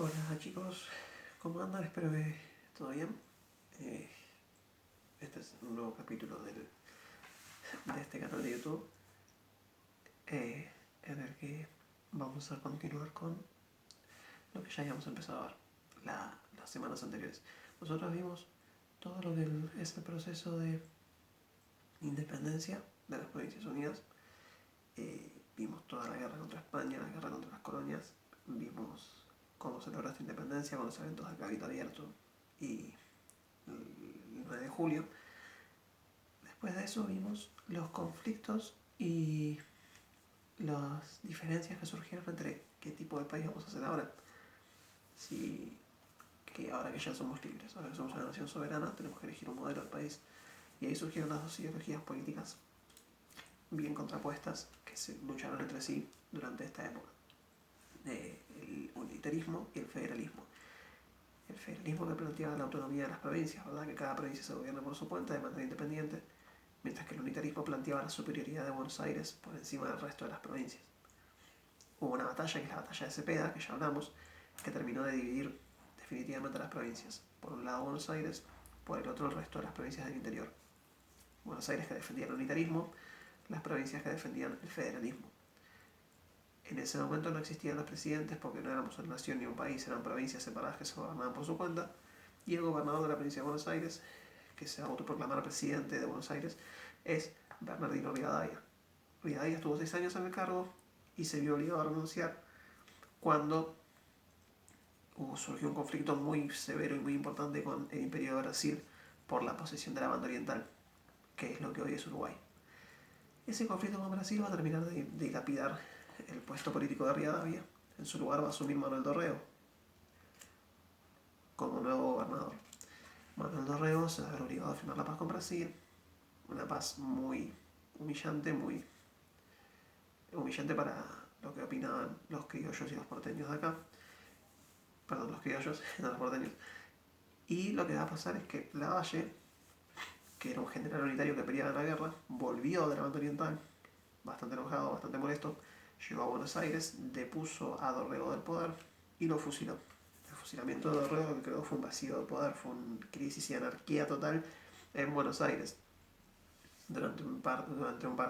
Hola chicos, ¿cómo andan? Espero que todo bien. Eh, este es un nuevo capítulo de este canal de YouTube en el que vamos a continuar con lo que ya habíamos empezado a ver las semanas anteriores. Nosotros vimos todo lo que es el proceso de independencia de las Provincias Unidas. Vimos toda la guerra contra España, la guerra contra las colonias. Vimos cómo se logró esta independencia con los eventos del Cabildo Abierto y el 9 de julio. Después de eso vimos los conflictos y las diferencias que surgieron entre qué tipo de país vamos a hacer ahora. Que ahora que ya somos libres, ahora que somos una nación soberana, tenemos que elegir un modelo de país. Y ahí surgieron las dos ideologías políticas bien contrapuestas que se lucharon entre sí durante esta época. El unitarismo y el federalismo. El federalismo que planteaba la autonomía de las provincias, ¿verdad? Que cada provincia se gobierna por su cuenta de manera independiente, mientras que el unitarismo planteaba la superioridad de Buenos Aires por encima del resto de las provincias. Hubo una batalla, que es la batalla de Cepeda, que ya hablamos, que terminó de dividir definitivamente a las provincias. Por un lado Buenos Aires, por el otro el resto de las provincias del interior. Buenos Aires que defendía el unitarismo, las provincias que defendían el federalismo. En ese momento no existían los presidentes porque no éramos una nación ni un país, eran provincias separadas que se gobernaban por su cuenta, y el gobernador de la provincia de Buenos Aires, que se autoproclamara presidente de Buenos Aires, es Bernardino Rivadavia. Rivadavia estuvo 6 años en el cargo y se vio obligado a renunciar cuando surgió un conflicto muy severo y muy importante con el Imperio de Brasil por la posesión de la banda oriental, que es lo que hoy es Uruguay. Ese conflicto con Brasil va a terminar de dilapidar el puesto político de Rivadavia. En su lugar va a asumir Manuel Dorrego como nuevo gobernador. Manuel Dorrego se va a ver obligado a firmar la paz con Brasil, una paz muy humillante para lo que opinaban los criollos y los porteños de acá. Perdón, los criollos, no los porteños. Y lo que va a pasar es que Lavalle, que era un general unitario que peleaba en la guerra, volvió de la banda oriental, bastante enojado, bastante molesto, llegó a Buenos Aires, depuso a Dorrego del poder y lo fusiló. El fusilamiento de Dorrego, que creo fue un vacío de poder, fue una crisis y anarquía total en Buenos Aires durante un par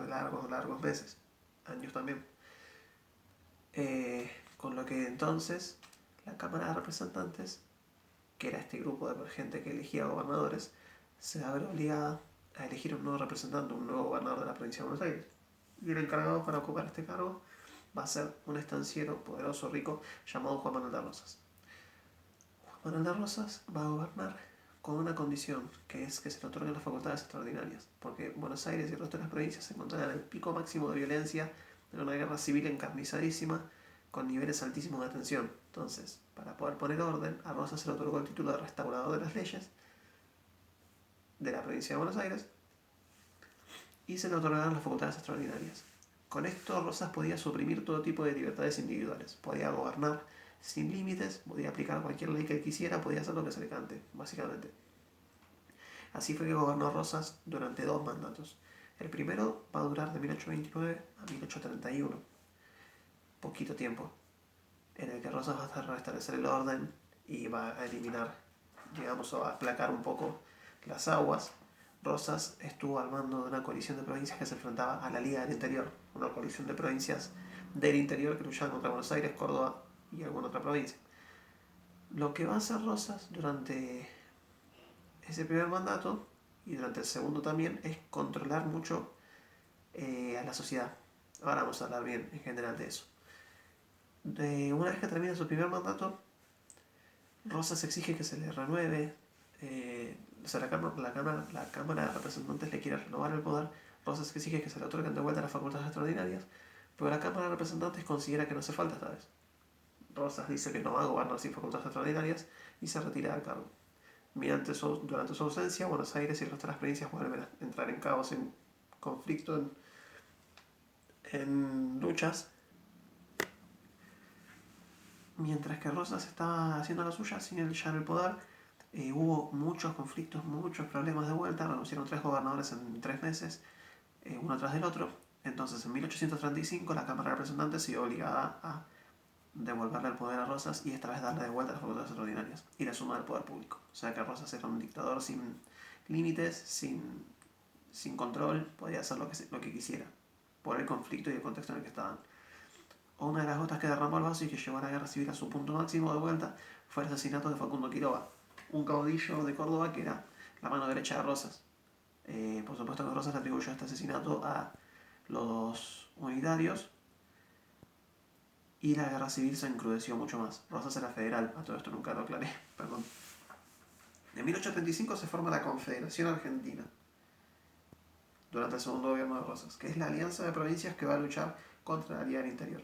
de largos meses, años también. Con lo que entonces la Cámara de Representantes, que era este grupo de gente que elegía gobernadores, se va a ver obligada a elegir un nuevo representante, un nuevo gobernador de la provincia de Buenos Aires. Y el encargado para ocupar este cargo va a ser un estanciero poderoso, rico, llamado Juan Manuel de Rosas. Juan Manuel de Rosas va a gobernar con una condición, que es que se le otorguen las facultades extraordinarias, porque Buenos Aires y el resto de las provincias se encontraban en el pico máximo de violencia, de una guerra civil encarnizadísima, con niveles altísimos de tensión. Entonces, para poder poner orden, a Rosas se le otorgó el título de restaurador de las leyes de la provincia de Buenos Aires y se le otorgaron las facultades extraordinarias. Con esto Rosas podía suprimir todo tipo de libertades individuales, podía gobernar sin límites, podía aplicar cualquier ley que él quisiera, podía hacer lo que se le cante, básicamente. Así fue que gobernó Rosas durante 2 mandatos. El primero va a durar de 1829 a 1831, poquito tiempo, en el que Rosas va a restablecer el orden y va a eliminar, digamos, a aplacar un poco las aguas. Rosas estuvo al mando de una coalición de provincias que se enfrentaba a la Liga del Interior, una coalición de provincias del interior que luchaban contra Buenos Aires, Córdoba y alguna otra provincia. Lo que va a hacer Rosas durante ese primer mandato y durante el segundo también es controlar mucho a la sociedad. Ahora vamos a hablar bien en general de eso. Una vez que termina su primer mandato, Rosas exige que se le renueve, la Cámara de Representantes le quiere renovar el poder. Rosas exige que se le otorguen de vuelta las facultades extraordinarias, pero la Cámara de Representantes considera que no hace falta esta vez. Rosas dice que no va a gobernar sin facultades extraordinarias y se retira del cargo. Durante su ausencia, Buenos Aires y el resto de las provincias vuelven a entrar en caos, en conflicto, en luchas. Mientras que Rosas estaba haciendo la suya sin él ya en el poder, hubo muchos conflictos, muchos problemas de vuelta. Renunciaron 3 gobernadores en 3 meses, uno tras del otro. Entonces, en 1835, la Cámara de Representantes se vio obligada a devolverle el poder a Rosas y esta vez darle de vuelta las facultades extraordinarias y la suma del poder público. O sea que Rosas era un dictador sin límites, sin control, podía hacer lo que quisiera, por el conflicto y el contexto en el que estaban. Una de las gotas que derramó el vaso y que llevó a la guerra civil a su punto máximo de vuelta fue el asesinato de Facundo Quiroga, un caudillo de Córdoba que era la mano derecha de Rosas. Por supuesto que Rosas atribuyó este asesinato a los unitarios y la guerra civil se encrudeció mucho más. Rosas era federal, a todo esto nunca lo aclaré, perdón. En 1835 se forma la Confederación Argentina, durante el segundo gobierno de Rosas, que es la alianza de provincias que va a luchar contra la Liga del Interior.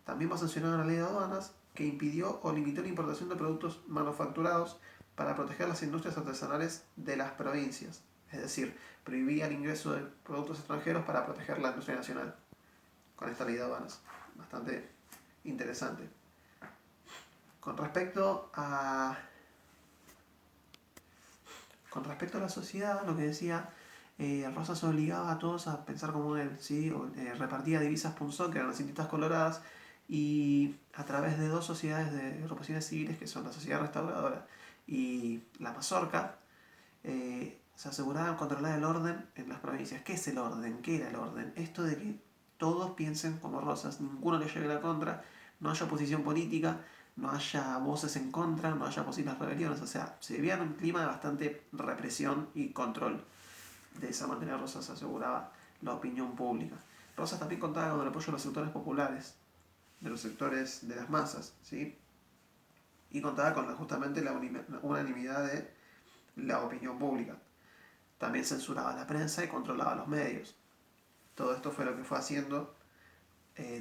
También va a sancionar la ley de aduanas, que impidió o limitó la importación de productos manufacturados para proteger las industrias artesanales de las provincias. Es decir, prohibía el ingreso de productos extranjeros para proteger la industria nacional, con esta ley de aduanas. Bastante interesante. Con respecto a la sociedad, lo que decía, Rosas obligaba a todos a pensar como él, ¿sí? Repartía divisas punzón, que eran las cintitas coloradas, y a través de dos sociedades de agrupaciones civiles, que son la Sociedad Restauradora y la Mazorca, se aseguraban controlar el orden en las provincias. ¿Qué es el orden? ¿Qué era el orden? Esto de que todos piensen como Rosas, ninguno le lleve la contra, no haya oposición política, no haya voces en contra, no haya posibles rebeliones. O sea, se vivía en un clima de bastante represión y control. De esa manera Rosas aseguraba la opinión pública. Rosas también contaba con el apoyo de los sectores populares, de los sectores de las masas, ¿sí? Y contaba con justamente la unanimidad de la opinión pública. También censuraba la prensa y controlaba los medios. Todo esto fue lo que fue haciendo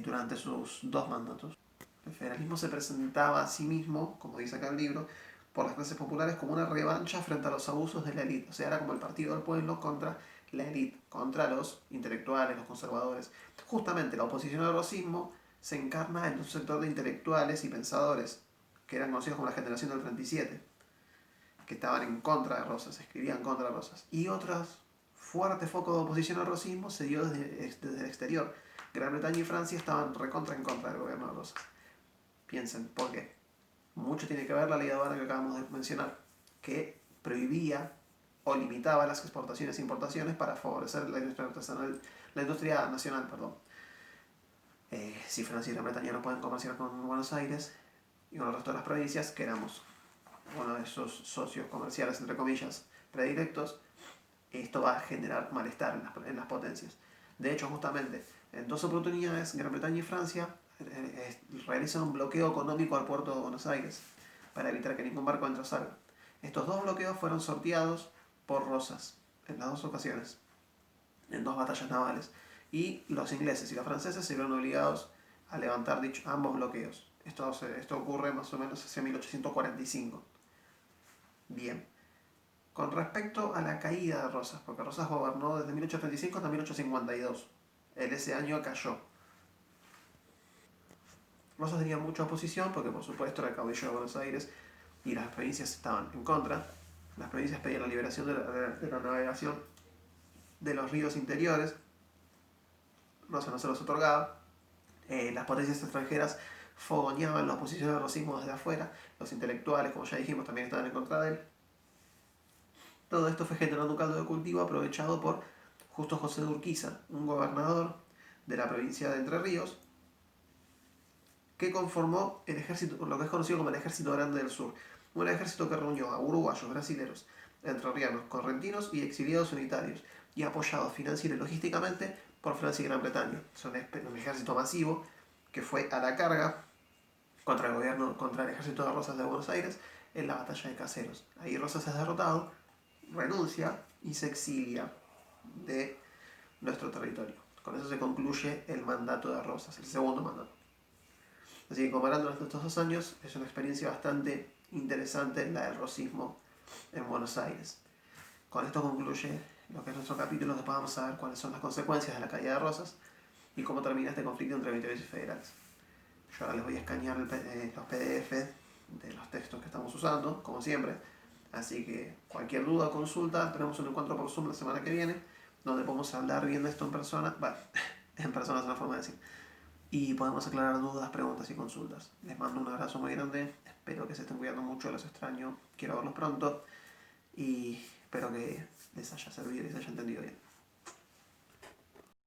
durante sus dos mandatos. El federalismo se presentaba a sí mismo, como dice acá el libro, por las clases populares como una revancha frente a los abusos de la élite. O sea, era como el partido del pueblo contra la élite, contra los intelectuales, los conservadores. Justamente la oposición al rosismo se encarna en un sector de intelectuales y pensadores, que eran conocidos como la generación del 37, que estaban en contra de Rosas, escribían contra Rosas. Y otros fuertes focos de oposición al rosismo se dio desde el exterior. Gran Bretaña y Francia estaban recontra en contra del gobierno de Rosas. Piensen, ¿por qué? Mucho tiene que ver la ley de aduana que acabamos de mencionar, que prohibía o limitaba las exportaciones e importaciones para favorecer la industria artesanal, la industria nacional, perdón. Si Francia y Gran Bretaña no pueden comerciar con Buenos Aires y con el resto de las provincias, que éramos uno de esos socios comerciales, entre comillas, predilectos, esto va a generar malestar en las potencias. De hecho, justamente, en dos oportunidades, Gran Bretaña y Francia realizan un bloqueo económico al puerto de Buenos Aires para evitar que ningún barco entre o salga. Estos dos bloqueos fueron sorteados por Rosas en las dos ocasiones, en dos batallas navales. Y los ingleses y los franceses se vieron obligados a levantar ambos bloqueos. Esto ocurre más o menos hacia 1845. Bien. Con respecto a la caída de Rosas, porque Rosas gobernó desde 1835 hasta 1852. Él ese año cayó. Rosas tenía mucha oposición porque por supuesto era el caudillo de Buenos Aires y las provincias estaban en contra. Las provincias pedían la liberación de la navegación de los ríos interiores. Rosas no se los otorgaba. Las potencias extranjeras fogoneaban la oposición al rosismo desde afuera. Los intelectuales, como ya dijimos, también estaban en contra de él. Todo esto fue generando un caldo de cultivo aprovechado por Justo José de Urquiza, un gobernador de la provincia de Entre Ríos, que conformó el ejército, lo que es conocido como el Ejército Grande del Sur, un ejército que reunió a uruguayos, brasileros, entrerrianos, correntinos y exiliados unitarios, y apoyado financiera y logísticamente por Francia y Gran Bretaña. Es un ejército masivo que fue a la carga contra el ejército de Rosas de Buenos Aires en la batalla de Caseros. Ahí Rosas es derrotado, renuncia y se exilia de nuestro territorio. Con eso se concluye el mandato de Rosas, el segundo mandato. Así que comparando estos 2 años, es una experiencia bastante interesante la del rosismo en Buenos Aires. Con esto concluye lo que es nuestro capítulo, después vamos a ver cuáles son las consecuencias de la caída de Rosas y cómo termina este conflicto entre unitarios y federales. Yo ahora les voy a escanear los PDF de los textos que estamos usando, como siempre. Así que cualquier duda o consulta, tenemos un encuentro por Zoom la semana que viene, donde podemos hablar bien de esto en persona. Bueno, en persona es una forma de decir. y podemos aclarar dudas, preguntas y consultas. Les mando un abrazo muy grande, espero que se estén cuidando mucho, los extraño, quiero verlos pronto y espero que les haya servido y se haya entendido bien.